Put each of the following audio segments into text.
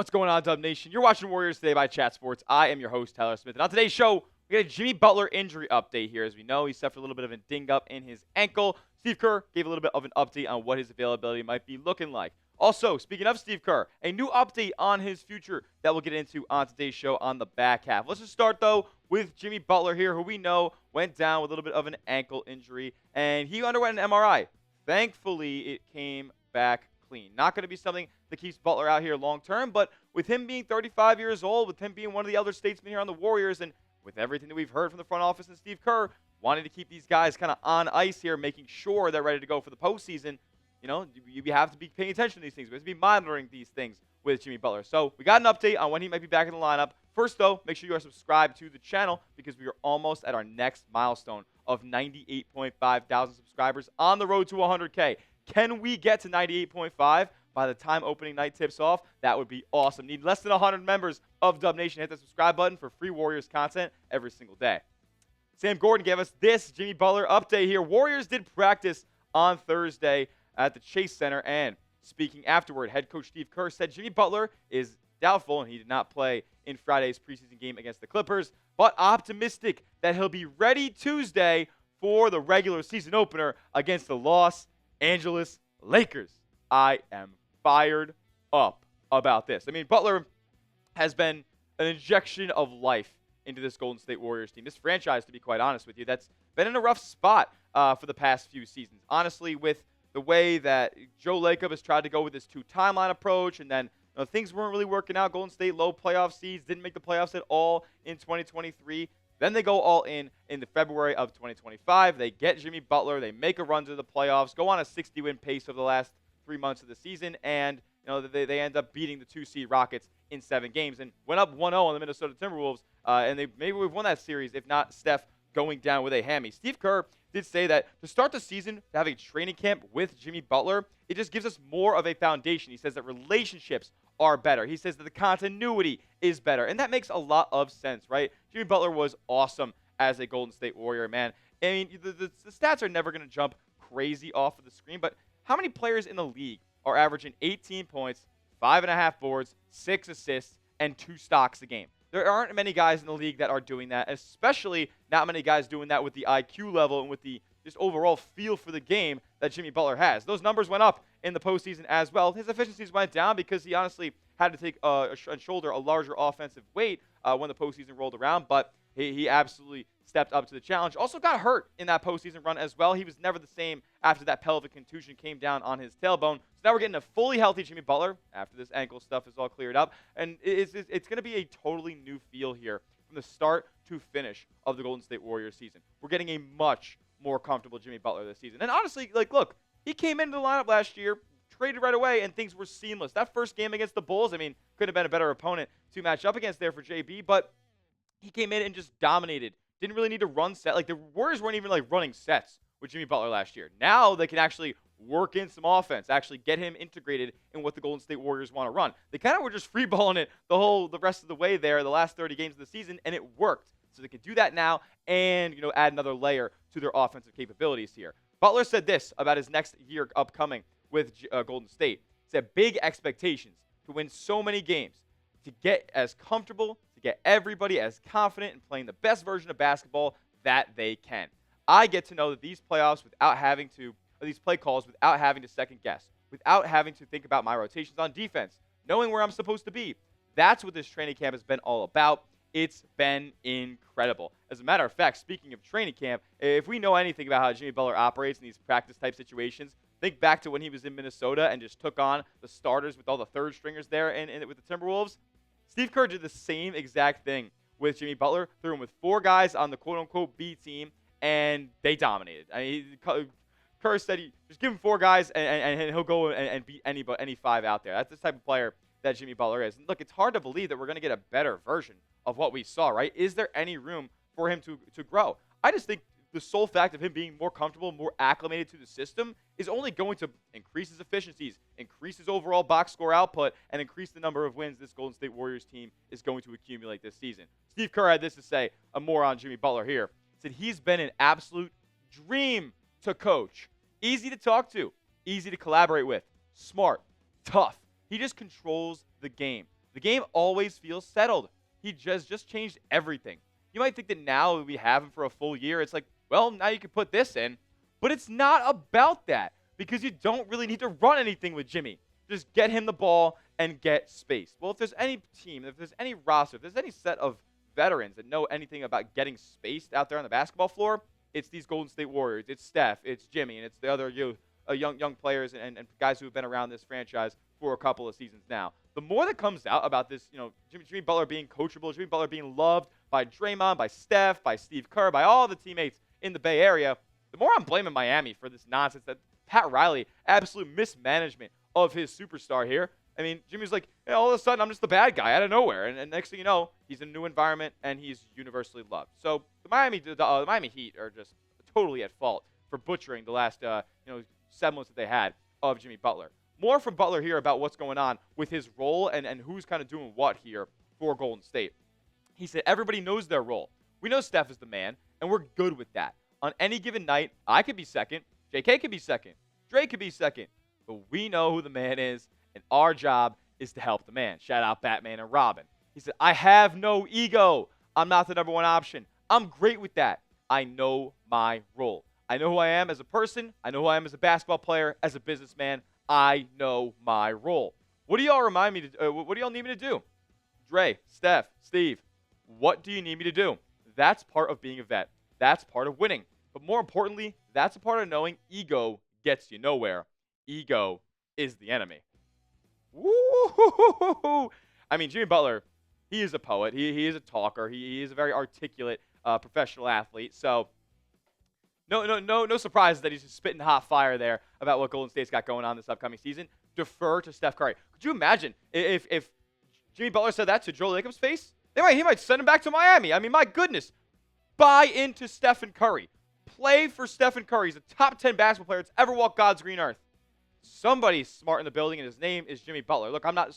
What's going on, Dub Nation? You're watching Warriors Today by Chat Sports. I am your host, Tyler Smith. And on today's show, we got a Jimmy Butler injury update here. As we know, he suffered a little bit of a ding-up in his ankle. Steve Kerr gave a little bit of an update on what his availability might be looking like. Also, speaking of Steve Kerr, a new update on his future that we'll get into on today's show on the back half. Let's just start, though, with Jimmy Butler here, who we know went down with a little bit of an ankle injury, and he underwent an MRI. Thankfully, it came back clean. Not going to be something that keeps Butler out here long term, but with him being 35 years old, with him being one of the elder statesmen here on the Warriors, and with everything that we've heard from the front office and Steve Kerr wanting to keep these guys kind of on ice here, making sure they're ready to go for the postseason, you know, you have to be paying attention to these things. We have to be monitoring these things with Jimmy Butler. So we got an update on when he might be back in the lineup. First, though, make sure you are subscribed to the channel because we are almost at our next milestone of 98.5 thousand subscribers on the road to 100K. Can we get to 98.5 by the time opening night tips off? That would be awesome. Need less than 100 members of Dub Nation. Hit the subscribe button for free Warriors content every single day. Sam Gordon gave us this Jimmy Butler update here. Warriors did practice on Thursday at the Chase Center, and speaking afterward, head coach Steve Kerr said Jimmy Butler is doubtful, and he did not play in Friday's preseason game against the Clippers, but optimistic that he'll be ready Tuesday for the regular season opener against the Los Angeles Lakers. I am fired up about this. I mean, Butler has been an injection of life into this Golden State Warriors team. This franchise, to be quite honest with you, that's been in a rough spot for the past few seasons. Honestly, with the way that Joe Lacob has tried to go with this two-timeline approach, and then things weren't really working out. Golden State low playoff seeds, didn't make the playoffs at all in 2023. Then they go all in the February of 2025. They get Jimmy Butler. They make a run to the playoffs, go on a 60-win pace over the last 3 months of the season, and they end up beating the 2-seed Rockets in 7 games and went up 1-0 on the Minnesota Timberwolves. And maybe we've won that series, if not Steph going down with a hammy. Steve Kerr did say that to start the season, to have a training camp with Jimmy Butler, it just gives us more of a foundation. He says that relationships are better. He says that the continuity is better. And that makes a lot of sense, right? Jimmy Butler was awesome as a Golden State Warrior, man. I mean, the stats are never going to jump crazy off of the screen, but how many players in the league are averaging 18 points, 5.5 boards, 6 assists, and 2 stocks a game? There aren't many guys in the league that are doing that, especially not many guys doing that with the IQ level and with the just overall feel for the game that Jimmy Butler has. Those numbers went up in the postseason as well. His efficiencies went down because he honestly had to take shoulder a larger offensive weight when the postseason rolled around, but he absolutely stepped up to the challenge. Also got hurt in that postseason run as well. He was never the same after that pelvic contusion came down on his tailbone. So now we're getting a fully healthy Jimmy Butler after this ankle stuff is all cleared up. And it's going to be a totally new feel here from the start to finish of the Golden State Warriors season. We're getting a much more comfortable Jimmy Butler this season. And honestly, look, he came into the lineup last year, traded right away, and things were seamless. That first game against the Bulls, I mean, could have been a better opponent to match up against there for JB, but he came in and just dominated. Didn't really need to run set. Like, the Warriors weren't even, running sets with Jimmy Butler last year. Now they can actually work in some offense, actually get him integrated in what the Golden State Warriors want to run. They kind of were just free-balling it the rest of the way there, the last 30 games of the season, and it worked. So they can do that now and, add another layer to their offensive capabilities here. Butler said this about his next year upcoming with Golden State. He said, big expectations to win so many games, to get as comfortable, to get everybody as confident in playing the best version of basketball that they can. I get to know that these playoffs without having to, or these play calls without having to second guess, without having to think about my rotations on defense, knowing where I'm supposed to be. That's what this training camp has been all about. It's been incredible. As a matter of fact, speaking of training camp, if we know anything about how Jimmy Butler operates in these practice-type situations, think back to when he was in Minnesota and just took on the starters with all the third stringers there and with the Timberwolves. Steve Kerr did the same exact thing with Jimmy Butler, threw him with 4 guys on the quote-unquote B team, and they dominated. I mean, Kerr said just give him 4 guys, and he'll go and beat any 5 out there. That's the type of player that Jimmy Butler is. And look, it's hard to believe that we're going to get a better version of what we saw, right? Is there any room for him to grow? I just think the sole fact of him being more comfortable, more acclimated to the system is only going to increase his efficiencies, increase his overall box score output, and increase the number of wins this Golden State Warriors team is going to accumulate this season. Steve Kerr had this to say, more on Jimmy Butler here. He said he's been an absolute dream to coach. Easy to talk to, easy to collaborate with, smart, tough. He just controls the game. The game always feels settled. He just changed everything. You might think that now that we have him for a full year, it's like, well, now you can put this in. But it's not about that because you don't really need to run anything with Jimmy. Just get him the ball and get space. Well, if there's any team, if there's any roster, if there's any set of veterans that know anything about getting spaced out there on the basketball floor, it's these Golden State Warriors. It's Steph, it's Jimmy, and it's the other young players and guys who have been around this franchise for a couple of seasons now. The more that comes out about this, Jimmy Butler being coachable, Jimmy Butler being loved by Draymond, by Steph, by Steve Kerr, by all the teammates in the Bay Area, the more I'm blaming Miami for this nonsense that Pat Riley, absolute mismanagement of his superstar here. I mean, Jimmy's like, all of a sudden, I'm just the bad guy out of nowhere. And next thing you know, he's in a new environment, and he's universally loved. So the Miami Heat are just totally at fault for butchering the last semblance that they had of Jimmy Butler. More from Butler here about what's going on with his role and who's kind of doing what here for Golden State. He said everybody knows their role. We know Steph is the man, and we're good with that. On any given night, I could be second, JK could be second, Dre could be second, but we know who the man is, and our job is to help the man. Shout out Batman and Robin. He said, I have no ego. I'm not the number one option. I'm great with that. I know my role. I know who I am as a person. I know who I am as a basketball player, as a businessman. I know my role. What do y'all what do y'all need me to do? Dre, Steph, Steve, what do you need me to do? That's part of being a vet. That's part of winning. But more importantly, that's a part of knowing ego gets you nowhere. Ego is the enemy. Woo! I mean, Jimmy Butler, he is a poet. He is a talker. He is a very articulate professional athlete. So no surprise that he's just spitting hot fire there about what Golden State's got going on this upcoming season. Defer to Steph Curry. Could you imagine if Jimmy Butler said that to Joe Lacob's face? He might send him back to Miami. I mean, my goodness. Buy into Stephen Curry. Play for Stephen Curry. He's a top 10 basketball player that's ever walked God's green earth. Somebody's smart in the building, and his name is Jimmy Butler. Look, I'm not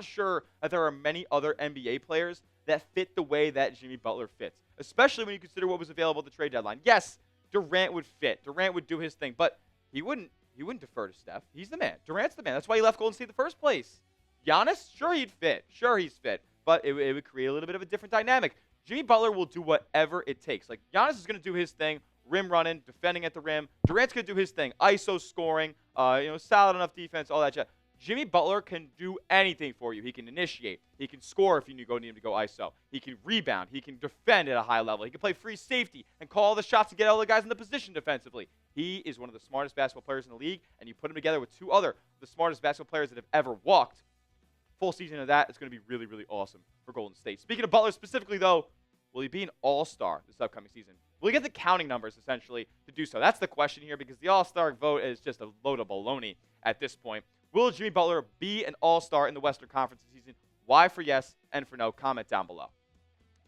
sure that there are many other NBA players that fit the way that Jimmy Butler fits, especially when you consider what was available at the trade deadline. Yes, Durant would fit. Durant would do his thing, but he wouldn't defer to Steph. He's the man. Durant's the man. That's why he left Golden State in the first place. Giannis, sure he'd fit. Sure he's fit, but it would create a little bit of a different dynamic. Jimmy Butler will do whatever it takes. Like, Giannis is going to do his thing, rim running, defending at the rim. Durant's going to do his thing, ISO scoring, solid enough defense, all that shit. Jimmy Butler can do anything for you. He can initiate. He can score if you need him to go ISO. He can rebound. He can defend at a high level. He can play free safety and call all the shots and get all the guys in the position defensively. He is one of the smartest basketball players in the league, and you put him together with two other the smartest basketball players that have ever walked. Full season of that, it's going to be really, really awesome for Golden State. Speaking of Butler specifically, though, will he be an all-star this upcoming season? Will he get the counting numbers, essentially, to do so? That's the question here, because the all-star vote is just a load of baloney at this point. Will Jimmy Butler be an all-star in the Western Conference this season? Why for yes and for no? Comment down below.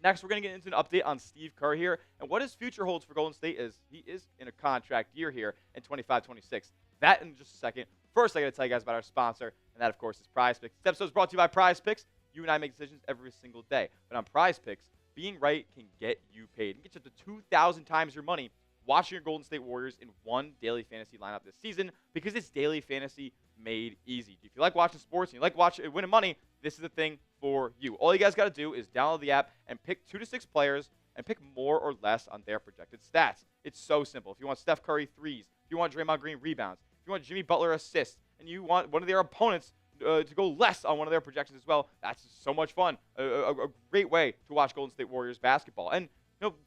Next, we're going to get into an update on Steve Kerr here and what his future holds for Golden State is he is in a contract year here in 25-26. That in just a second. First, I got to tell you guys about our sponsor, and that, of course, is PrizePicks. This episode is brought to you by PrizePicks. You and I make decisions every single day. But on PrizePicks, being right can get you paid. It can get you up to 2,000 times your money watching your Golden State Warriors in one daily fantasy lineup this season because it's daily fantasy made easy. If you like watching sports and you like winning money, this is the thing for you. All you guys got to do is download the app and pick 2 to 6 players and pick more or less on their projected stats. It's so simple. If you want Steph Curry threes, if you want Draymond Green rebounds, if you want Jimmy Butler assists, and you want one of their opponents to go less on one of their projections as well, that's so much fun. A great way to watch Golden State Warriors basketball. And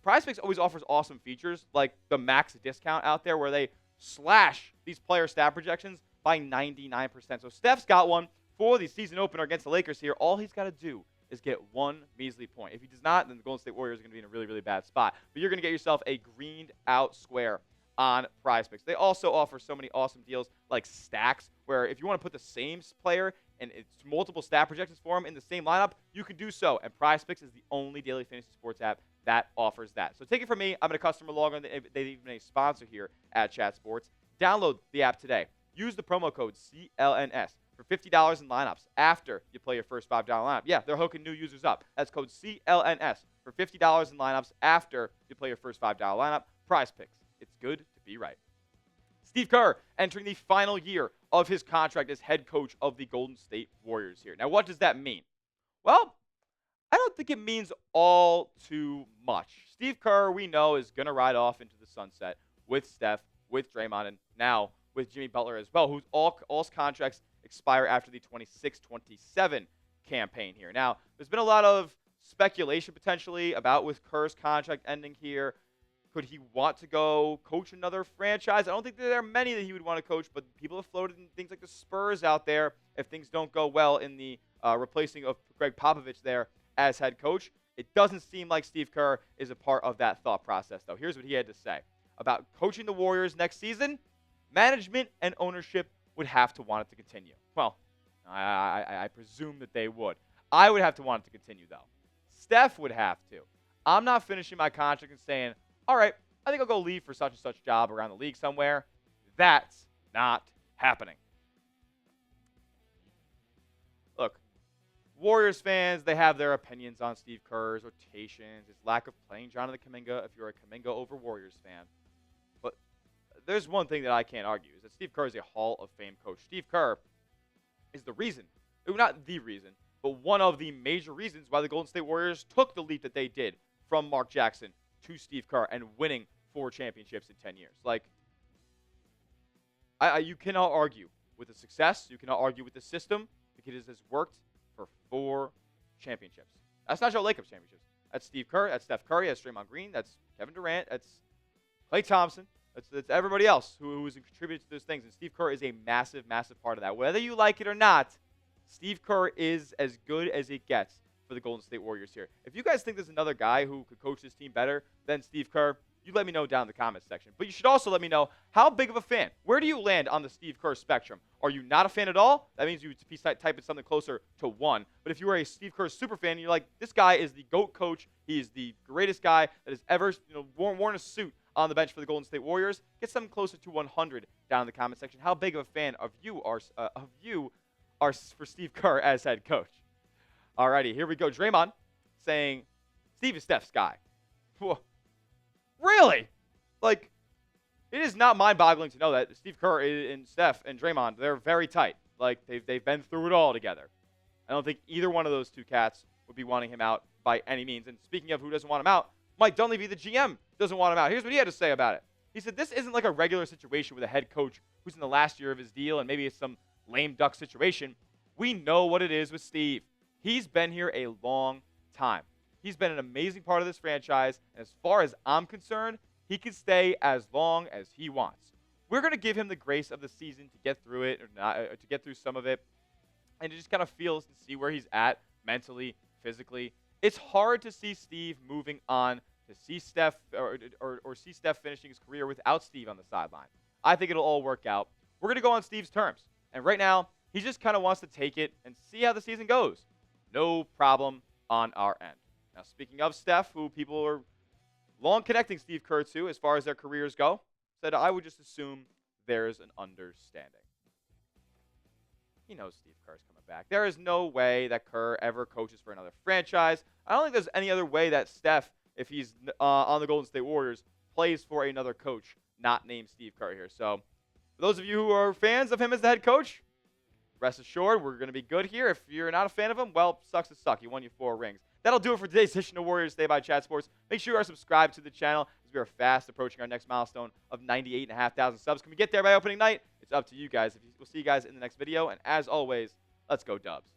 PrizePicks always offers awesome features like the max discount out there where they slash these player stat projections by 99%. So Steph's got one for the season opener against the Lakers here. All he's got to do is get one measly point. If he does not, then the Golden State Warriors are going to be in a really, really bad spot. But you're going to get yourself a greened out square on PrizePicks. They also offer so many awesome deals like stacks, where if you want to put the same player and it's multiple stat projections for him in the same lineup, you can do so. And PrizePicks is the only daily fantasy sports app that offers that. So take it from me. I'm a customer logger. They've even a sponsor here at Chat Sports. Download the app today. Use the promo code CLNS for $50 in lineups after you play your first $5 lineup. Yeah, they're hooking new users up. That's code CLNS for $50 in lineups after you play your first $5 lineup. PrizePicks. It's good to be right. Steve Kerr entering the final year of his contract as head coach of the Golden State Warriors here. Now, what does that mean? Well, I don't think it means all too much. Steve Kerr, we know, is going to ride off into the sunset with Steph, with Draymond, and now with Jimmy Butler as well, whose all contracts expire after the 26-27 campaign here. Now, there's been a lot of speculation potentially about with Kerr's contract ending here. Could he want to go coach another franchise? I don't think that there are many that he would want to coach, but people have floated in things like the Spurs out there if things don't go well in the replacing of Greg Popovich there as head coach. It doesn't seem like Steve Kerr is a part of that thought process, though. Here's what he had to say about coaching the Warriors next season. Management and ownership would have to want it to continue. Well, I presume that they would. I would have to want it to continue, though. Steph would have to. I'm not finishing my contract and saying, all right, I think I'll go leave for such and such job around the league somewhere. That's not happening. Look, Warriors fans, they have their opinions on Steve Kerr's rotations, his lack of playing Jonathan Kuminga if you're a Kuminga over Warriors fan. But there's one thing that I can't argue, is that Steve Kerr is a Hall of Fame coach. Steve Kerr is the reason, not the reason, but one of the major reasons why the Golden State Warriors took the leap that they did from Mark Jackson to Steve Kerr and winning 4 championships in 10 years. Like, you cannot argue with the success. You cannot argue with the system because it has worked for 4 championships. That's not Joe Lacob's championships. That's Steve Kerr. That's Steph Curry. That's Draymond Green. That's Kevin Durant. That's Klay Thompson. That's everybody else who has contributed to those things. And Steve Kerr is a massive, massive part of that. Whether you like it or not, Steve Kerr is as good as it gets for the Golden State Warriors here. If you guys think there's another guy who could coach this team better than Steve Kerr, you let me know down in the comments section. But you should also let me know how big of a fan. Where do you land on the Steve Kerr spectrum? Are you not a fan at all? That means you would be typing something closer to 1. But if you are a Steve Kerr super fan and you're like, this guy is the GOAT coach, he is the greatest guy that has ever worn a suit on the bench for the Golden State Warriors, get something closer to 100 down in the comment section. How big of a fan of you are for Steve Kerr as head coach? Alrighty, here we go. Draymond saying Steve is Steph's guy. Really? Like, it is not mind-boggling to know that Steve Kerr and Steph and Draymond, they're very tight. Like, they've been through it all together. I don't think either one of those two cats would be wanting him out by any means. And speaking of who doesn't want him out, Mike Dunleavy, the GM, doesn't want him out. Here's what he had to say about it. He said, this isn't like a regular situation with a head coach who's in the last year of his deal and maybe it's some lame duck situation. We know what it is with Steve. He's been here a long time. He's been an amazing part of this franchise, and as far as I'm concerned, he can stay as long as he wants. We're going to give him the grace of the season to get through it, or not, to get through some of it, and to just kind of feel and see where he's at mentally, physically. It's hard to see Steve moving on, to see Steph or see Steph finishing his career without Steve on the sideline. I think it'll all work out. We're going to go on Steve's terms, and right now, he just kind of wants to take it and see how the season goes. No problem on our end. Now, speaking of Steph, who people are long connecting Steve Kerr to as far as their careers go, said I would just assume there's an understanding. He knows Steve Kerr's coming back. There is no way that Kerr ever coaches for another franchise. I don't think there's any other way that Steph, if he's on the Golden State Warriors, plays for another coach not named Steve Kerr here. So, for those of you who are fans of him as the head coach, rest assured, we're going to be good here. If you're not a fan of him, well, sucks to suck. He won you 4 rings. That'll do it for today's edition of Warriors Day by Chat Sports. Make sure you are subscribed to the channel as we are fast approaching our next milestone of 98,500 subs. Can we get there by opening night? It's up to you guys. We'll see you guys in the next video. And as always, let's go Dubs.